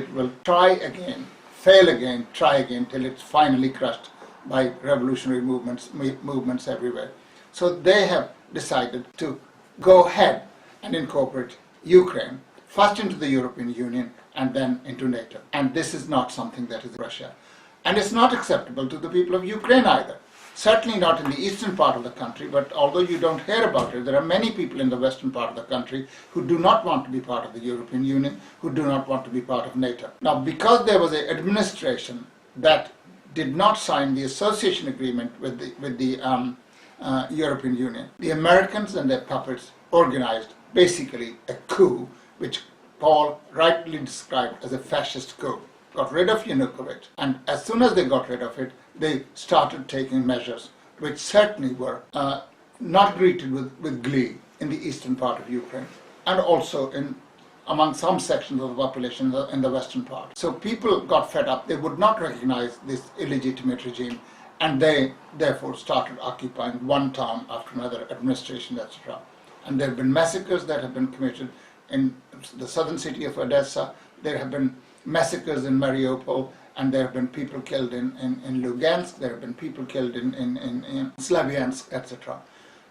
it will try again, fail again, try again, till it's finally crushed by revolutionary movements everywhere. So they have decided to go ahead and incorporate Ukraine first into the European Union and then into NATO. And this is not something that is Russia. And it's not acceptable to the people of Ukraine either. Certainly not in the eastern part of the country, but although you don't hear about it, there are many people in the western part of the country who do not want to be part of the European Union, who do not want to be part of NATO. Now, because there was an administration that did not sign the association agreement with the European Union, the Americans and their puppets organized basically a coup, which Paul rightly described as a fascist coup. Got rid of Yanukovych, and as soon as they got rid of it, they started taking measures which certainly were not greeted with glee in the eastern part of Ukraine, and also among some sections of the population in the western part. So people got fed up. They would not recognize this illegitimate regime, and they therefore started occupying one town after another, administration, etc. And there have been massacres that have been committed in the southern city of Odessa. There have been massacres in Mariupol, and there have been people killed in Lugansk, there have been people killed in Slavyansk, etc.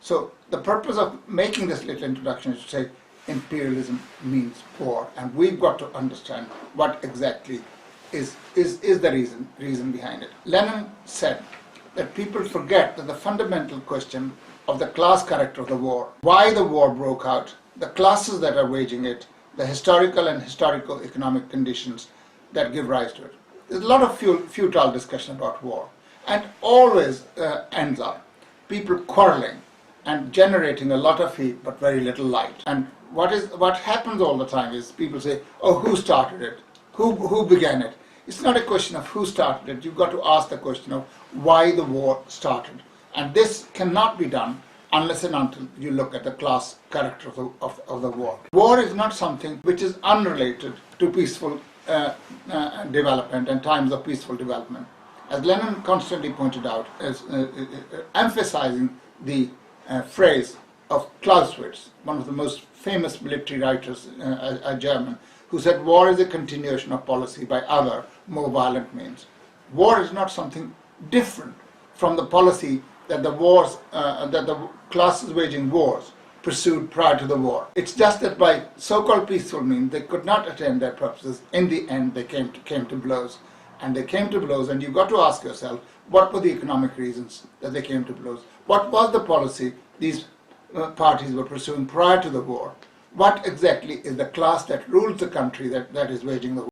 So the purpose of making this little introduction is to say imperialism means war, and we've got to understand what exactly is the reason behind it. Lenin said that people forget that the fundamental question of the class character of the war, why the war broke out, the classes that are waging it, the historical and historico-economic conditions that give rise to it. There's a lot of futile discussion about war, and always ends up people quarreling and generating a lot of heat but very little light. And what happens all the time is people say, oh, who started it? Who began it? It's not a question of who started it. You've got to ask the question of why the war started. And this cannot be done unless and until you look at the class character of the war. War is not something which is unrelated to peaceful development and times of peaceful development. As Lenin constantly pointed out, as emphasizing the phrase of Clausewitz, one of the most famous military writers, a German, who said war is a continuation of policy by other, more violent means. War is not something different from the policy that the classes waging wars pursued prior to the war. It's just that by so-called peaceful means they could not attain their purposes. In the end, they came to blows. And they came to blows, and you've got to ask yourself, what were the economic reasons that they came to blows? What was the policy these parties were pursuing prior to the war? What exactly is the class that rules the country that is waging the war?